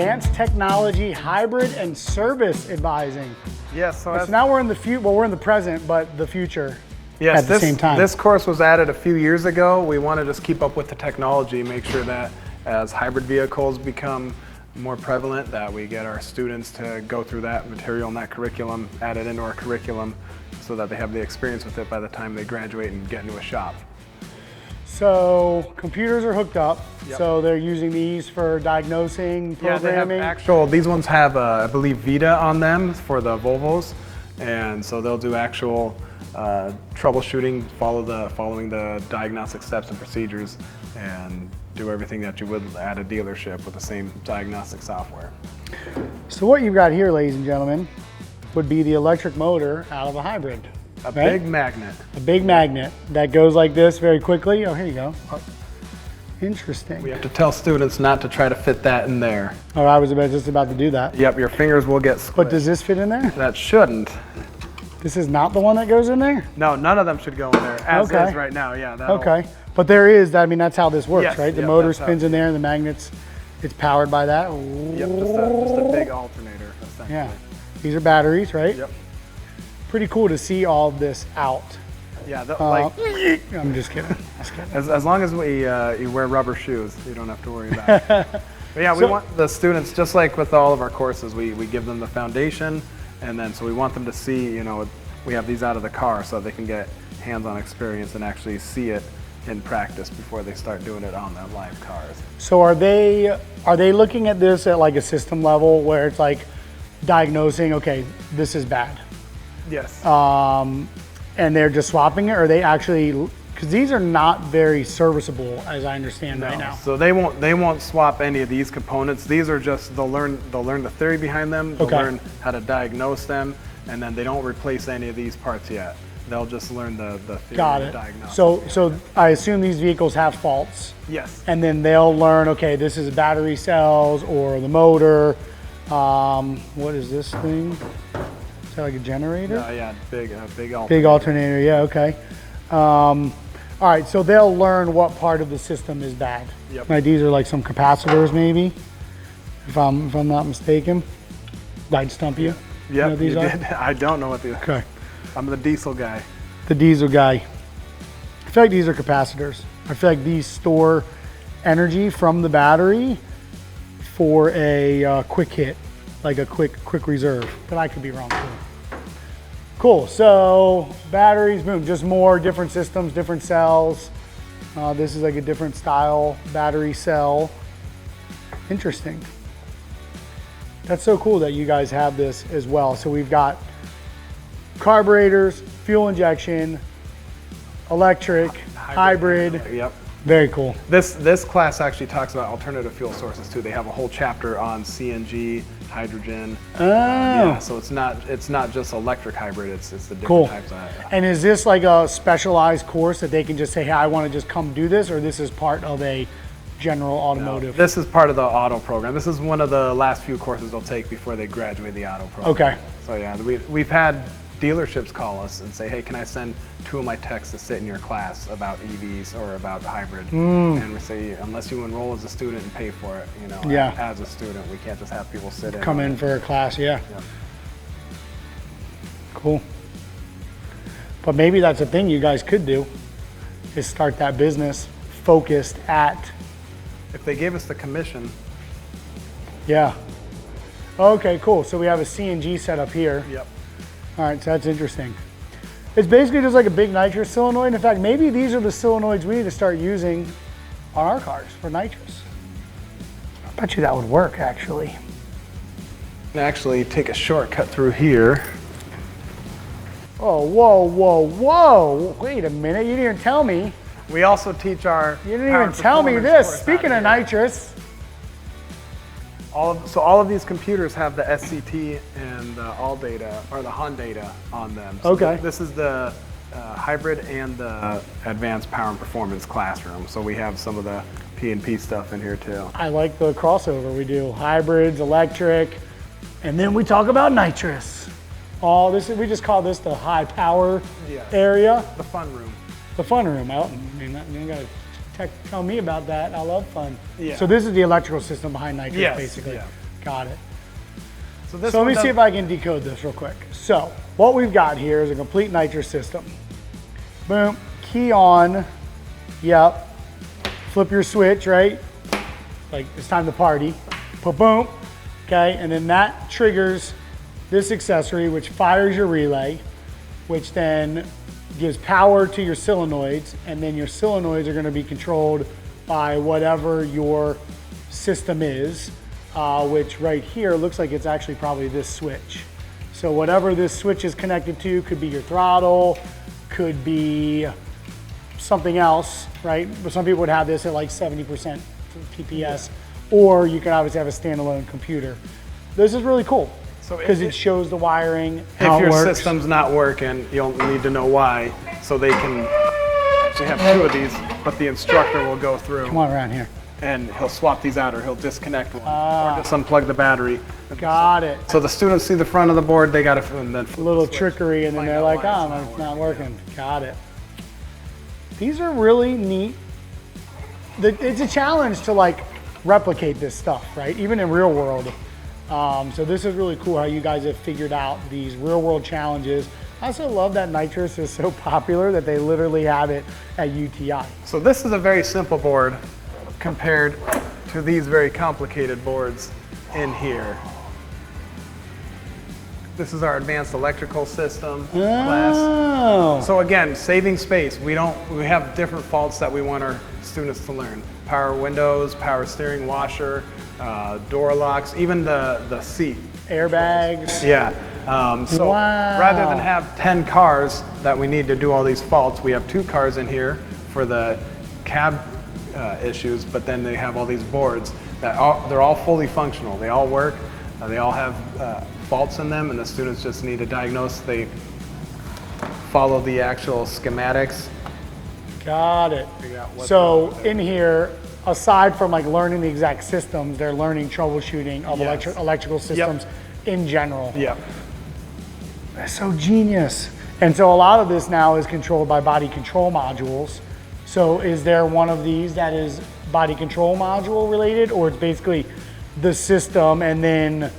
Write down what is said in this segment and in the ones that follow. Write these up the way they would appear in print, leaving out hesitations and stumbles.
advanced technology, hybrid, and service advising. Yes, so now we're in the future. Well, we're in the present, but the future. Yes, at the same time. This course was added a few years ago. We want to just keep up with the technology, make sure that as hybrid vehicles become more prevalent, that we get our students to go through that material and that curriculum, add it into our curriculum so that they have the experience with it by the time they graduate and get into a shop. So computers are hooked up, Yep. so they're using these for diagnosing, programming? Yeah, they have these ones have, I believe, Vita on them for the Volvos, and so they'll do actual troubleshooting, following the diagnostic steps and procedures, and do everything that you would at a dealership with the same diagnostic software. So what you've got here, ladies and gentlemen, would be the electric motor out of a hybrid. A big magnet. A big magnet that goes like this very quickly. Oh, here you go. Oh, interesting. We have to tell students not to try to fit that in there. Oh, I was just about to do that. Yep, your fingers will get squished. But does this fit in there? That shouldn't. This is not the one that goes in there? No, none of them should go in there, as is right now, yeah. Okay, but there is, I mean, that's how this works, Yes, right? The yep, motor that's how- spins in there and the magnets, it's powered by that. Yep, just a big alternator, essentially. Yeah, these are batteries, right? Yep. Pretty cool to see all of this out. Yeah, I'm just kidding. as long as you wear rubber shoes, you don't have to worry about it. But yeah, we want the students, just like with all of our courses, we give them the foundation, and then so we want them to see, you know, we have these out of the car so they can get hands-on experience and actually see it in practice before they start doing it on the live cars. So are they looking at this at like a system level where it's like diagnosing, okay, this is bad, Yes. and they're just swapping it, or are they actually, because these are not very serviceable as I understand right now. So they won't swap any of these components. These are just, they'll learn the theory behind them, they'll learn how to diagnose them, and then they don't replace any of these parts yet. They'll just learn the theory Got of it. diagnosis. So I assume these vehicles have faults. Yes. And then they'll learn, okay, this is battery cells or the motor. What is this thing? Is that like a generator? Yeah, big alternator. Big alternator, yeah, okay. All right, so they'll learn what part of the system is bad. Yep. Right, these are like some capacitors maybe, if I'm not mistaken. I'd stump you. Yep, You know what these are? did. I don't know what these are. Okay. I'm the diesel guy. The diesel guy. I feel like these are capacitors. I feel like these store energy from the battery for a quick hit, like a quick reserve, but I could be wrong too. Cool, so batteries, boom, just more different systems, different cells. This is like a different style battery cell. Interesting. That's so cool that you guys have this as well. So we've got carburetors, fuel injection, electric, hybrid. Yep. Very cool. This class actually talks about alternative fuel sources too. They have a whole chapter on CNG, hydrogen. Oh. Yeah, so it's not just electric hybrid. It's the different Cool. types of. And is this like a specialized course that they can just say, hey, I want to just come do this, or this is part of a general automotive? This is part of the auto program. This is one of the last few courses they'll take before they graduate the auto program. Okay. So yeah, we've had dealerships call us and say, hey, can I send 2 of my techs to sit in your class about EVs or about hybrid? And we say, unless you enroll as a student and pay for it, you know, as a student, we can't just have people sit in. Come in for a class, yeah. Cool. But maybe that's a thing you guys could do, is start that business focused at. If they gave us the commission. Yeah. Okay, cool. So we have a CNG setup here. Yep. All right, so that's interesting. It's basically just like a big nitrous solenoid. In fact, maybe these are the solenoids we need to start using on our cars for nitrous. I bet you that would work, actually. Actually, take a shortcut through here. Oh, whoa, whoa, whoa. Wait a minute, you didn't even tell me. We also teach our. You didn't even tell me this. Speaking of nitrous. So all of these computers have the SCT and the ALL-data, or the HON data on them. So Okay. This is the hybrid and the advanced power and performance classroom. So we have some of the P&P stuff in here too. I like the crossover. We do hybrids, electric, and then we talk about nitrous. We just call this the high power area. The fun room. The fun room. I mean, you gotta tell me about that. I love fun. Yeah. So this is the electrical system behind nitrous, basically. Yeah. Got it. So this So let one me see if I can decode this real quick. So what we've got here is a complete nitrous system. Boom, key on, yep. Flip your switch, right? Like it's time to party. Boom, okay? And then that triggers this accessory, which fires your relay, which then gives power to your solenoids, and then your solenoids are gonna be controlled by whatever your system is, which right here looks like it's actually probably this switch. So whatever this switch is connected to could be your throttle, could be something else, right? But some people would have this at like 70% TPS, or you could obviously have a standalone computer. This is really cool because it shows the wiring, how if it your works. system's not working, you'll need to know why, so they can actually have two of these, but the instructor will go through. Come on around here. And he'll swap these out, or he'll disconnect one, or just unplug the battery. Got it. So the students see the front of the board, they got to and then A little trickery, and then they're like, oh, it's not working. Got it. These are really neat. It's a challenge to like replicate this stuff, right? Even in real world. So this is really cool how you guys have figured out these real world challenges. I also love that nitrous is so popular that they literally have it at UTI. So this is a very simple board compared to these very complicated boards in here. This is our advanced electrical system class. So again, saving space. We have different faults that we want our students to learn. Power windows, power steering washer, door locks, even the seat. Airbags. Yeah. So rather than have 10 cars that we need to do all these faults, we have 2 cars in here for the cab issues, but then they have all these boards that they're all fully functional. They all work. They all have faults in them, and the students just need to diagnose. They follow the actual schematics. Got it. So in here, aside from like learning the exact systems, they're learning troubleshooting of electrical systems in general. Yep. That's so genius. And so a lot of this now is controlled by body control modules. So is there one of these that is body control module related, or it's basically the system and then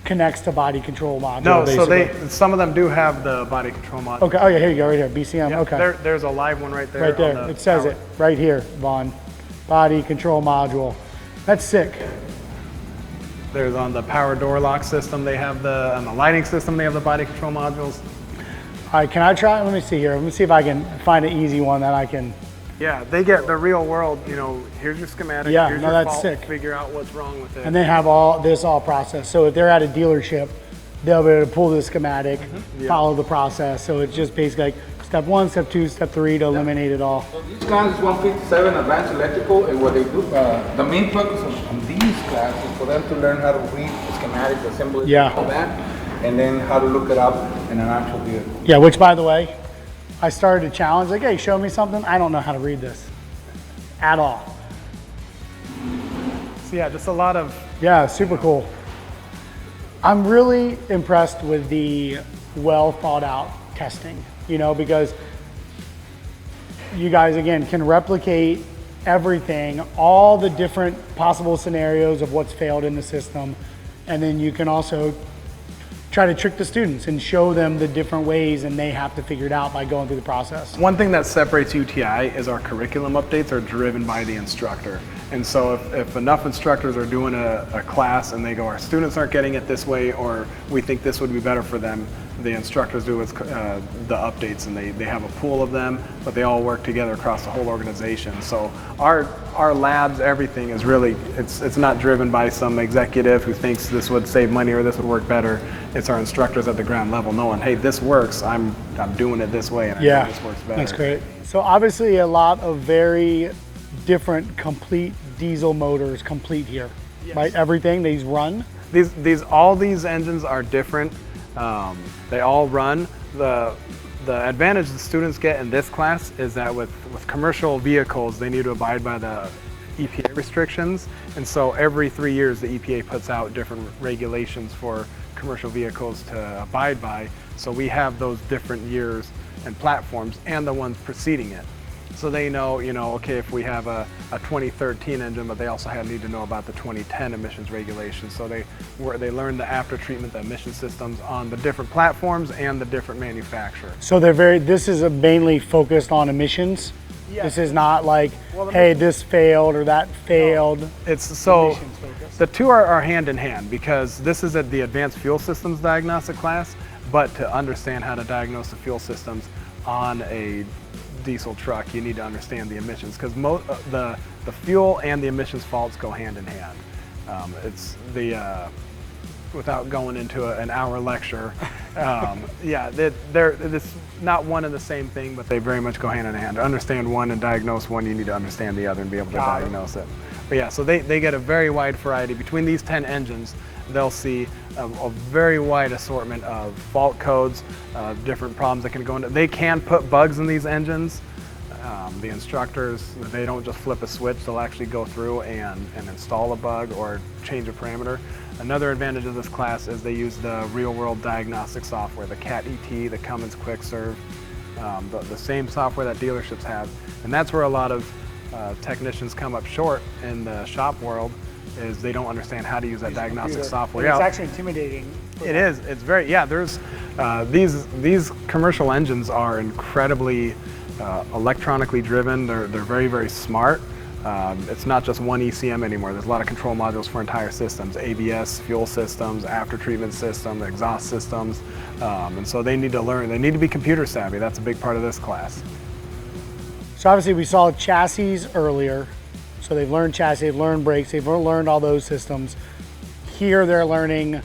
connects to body control module? No, basically? so some of them do have the body control module. Okay, oh yeah, here you go, right here, BCM, Yep. okay. There's a live one right there. Right there, it says it, right here, Vaughn. Body control module. That's sick. There's on the power door lock system, they have on the lighting system, they have the body control modules. All right, can I try? Let me see here. Let me see if I can find an easy one that I can. Yeah, they get the real world, here's your schematic, Yeah, here's no, your that's fault, sick. figure out what's wrong with it. And they have all this all processed. So if they're at a dealership, they'll be able to pull the schematic, follow the process. So it's just basically like step 1, step 2, step 3 to eliminate it all. So each class is 157 advanced electrical, and what they do, the main focus on these classes is for them to learn how to read the schematics, assemble it, all that, and then how to look it up in an actual vehicle. Yeah, which by the way, I started a challenge, like, hey, show me something. I don't know how to read this at all. So yeah, just a lot of... Yeah, super cool. I'm really impressed with the well thought out testing, because you guys, again, can replicate everything, all the different possible scenarios of what's failed in the system. And then you can also try to trick the students and show them the different ways, and they have to figure it out by going through the process. One thing that separates UTI is our curriculum updates are driven by the instructor. And so if enough instructors are doing a class and they go, our students aren't getting it this way, or we think this would be better for them, the instructors do the updates, and they have a pool of them, but they all work together across the whole organization. So our labs, everything is really, it's not driven by some executive who thinks this would save money or this would work better. It's our instructors at the ground level knowing, hey, this works, I'm doing it this way, and I know this works better. That's great. So obviously a lot of very different complete diesel motors complete here, right? Everything, these run? All these engines are different. They all run. The advantage the students get in this class is that with commercial vehicles, they need to abide by the EPA restrictions. And so every 3 years, the EPA puts out different regulations for commercial vehicles to abide by. So we have those different years and platforms and the ones preceding it. So they know, okay, if we have a 2013 engine, but they also need to know about the 2010 emissions regulations. So they learn the after treatment, the emission systems on the different platforms and the different manufacturers. So this is mainly focused on emissions. Yes. This is not like, hey, this failed or that failed. No. It's so the two are hand in hand, because this is at the advanced fuel systems diagnostic class, but to understand how to diagnose the fuel systems on a diesel truck, you need to understand the emissions, because the fuel and the emissions faults go hand in hand. It's the without going into an hour lecture, it's not one and the same thing, but they very much go hand in hand. To understand one and diagnose one, you need to understand the other and be able to diagnose it. But yeah, so they get a very wide variety. Between these 10 engines, they'll see a very wide assortment of fault codes, different problems that can go into. They can put bugs in these engines. The instructors, they don't just flip a switch, they'll actually go through and install a bug or change a parameter. Another advantage of this class is they use the real-world diagnostic software, the CAT ET, the Cummins Quick Serve, the same software that dealerships have. And that's where a lot of technicians come up short in the shop world, is they don't understand how to use that diagnostic software. It's actually intimidating. It is. It's very, there's, these commercial engines are incredibly electronically driven. They're very, very smart. It's not just one ECM anymore. There's a lot of control modules for entire systems, ABS, fuel systems, after treatment systems, exhaust systems. And so they need to learn, they need to be computer savvy. That's a big part of this class. So obviously we saw chassis earlier. So they've learned chassis, they've learned brakes, they've learned all those systems. Here they're learning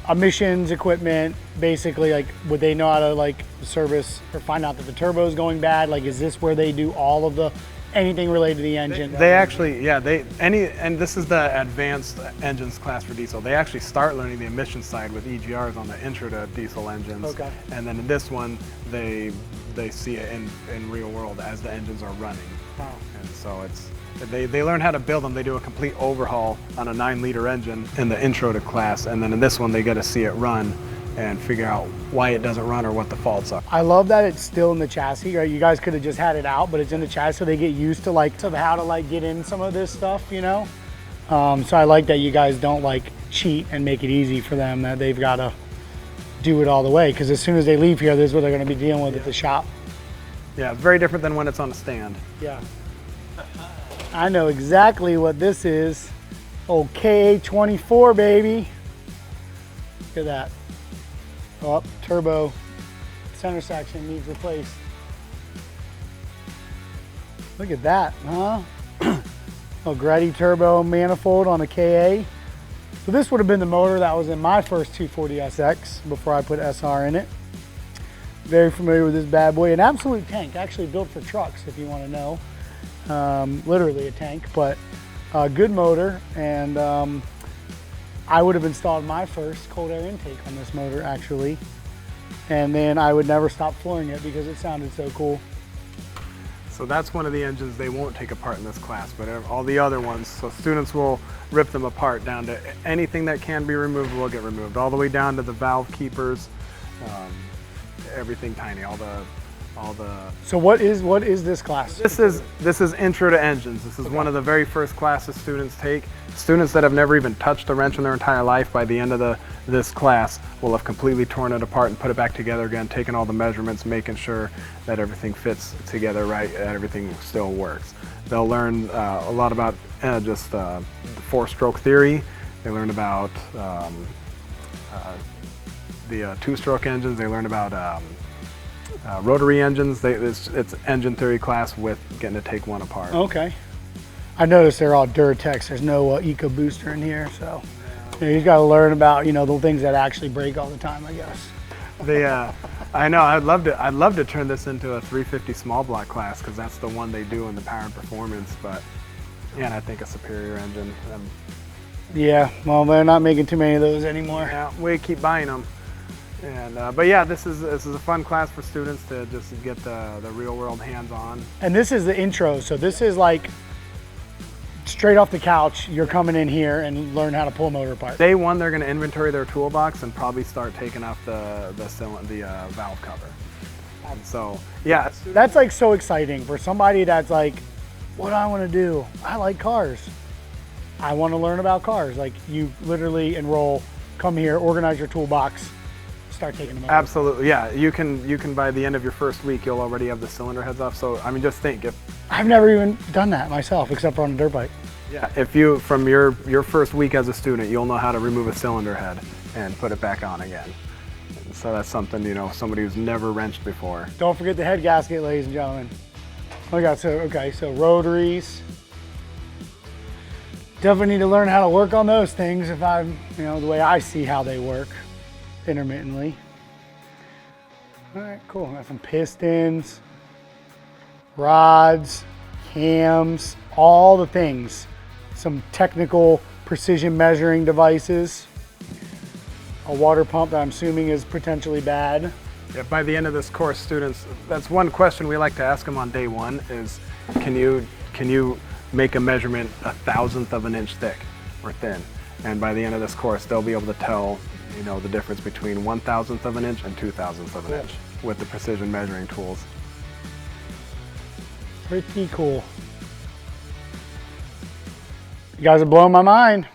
emissions, equipment, basically, like, would they know how to like service or find out that the turbo is going bad? Like, is this where they do all of anything related to the engine? They actually, and this is the advanced engines class for diesel. They actually start learning the emission side with EGRs on the intro to diesel engines. Okay. And then in this one, they see it in real world as the engines are running. Wow. And so they learn how to build them. They do a complete overhaul on a 9-liter engine in the intro to class, and then in this one they get to see it run and figure out why it doesn't run or what the faults are. I love that it's still in the chassis. Right? You guys could have just had it out, but it's in the chassis, so they get used to how to get in some of this stuff, So I like that you guys don't cheat and make it easy for them, that they've got to do it all the way, because as soon as they leave here, this is what they're going to be dealing with at the shop. Yeah, it's very different than when it's on a stand. Yeah. I know exactly what this is. Old KA24, baby. Look at that. Oh, turbo center section needs replaced. Look at that, huh? Oh, Gretty turbo manifold on a KA. So this would have been the motor that was in my first 240SX before I put SR in it. Very familiar with this bad boy. An absolute tank, actually built for trucks, if you want to know. Literally a tank, but a good motor. And I would have installed my first cold air intake on this motor, actually. And then I would never stop flooring it because it sounded so cool. So that's one of the engines they won't take apart in this class, but all the other ones, so students will rip them apart down to anything that can be removed will get removed, all the way down to the valve keepers, everything tiny, all the. So what is this class? This is intro to engines. This is one of the very first classes students take. Students that have never even touched a wrench in their entire life, by the end of this class will have completely torn it apart and put it back together again, taking all the measurements, making sure that everything fits together right, and everything still works. They'll learn a lot about just the 4-stroke theory. They learn about the 2-stroke engines. They learn about rotary engines. It's engine theory class with getting to take one apart. Okay. I noticed they're all Durtex. There's no Eco Booster in here, so you've got to learn about the things that actually break all the time, I guess. I know. I'd love to turn this into a 350 small block class, because that's the one they do in the power and performance. But and I think a superior engine. Yeah. Well, they're not making too many of those anymore. Yeah, we keep buying them. And but yeah, this is a fun class for students to just get the real world hands on. And this is the intro, so this is like straight off the couch. You're coming in here and learn how to pull a motor apart. Day one, they're going to inventory their toolbox and probably start taking off the valve cover. And so, yeah. That's like so exciting for somebody that's like, what do I want to do? I like cars. I want to learn about cars. Like you literally enroll, come here, organize your toolbox, start taking them out. Absolutely, yeah. You can by the end of your first week, you'll already have the cylinder heads off. So, I mean, just think if I've never even done that myself, except for on a dirt bike. yeah, if you from your first week as a student, you'll know how to remove a cylinder head and put it back on again. And so that's something, you know, somebody who's never wrenched before. Don't forget the head gasket, ladies and gentlemen. So rotaries. Definitely need to learn how to work on those things if I'm, you know, the way I see how they work intermittently. All right, cool. Got some pistons, rods, cams, all the things. Some technical precision measuring devices. A water pump that I'm assuming is potentially bad. Yeah, by the end of this course, students, that's one question we like to ask them on day one is, can you make a measurement 1/1000th of an inch thick or thin? And by the end of this course, they'll be able to tell, you know, the difference between 1/1000th of an inch and 2/1000th of an inch with the precision measuring tools. Pretty cool. You guys are blowing my mind.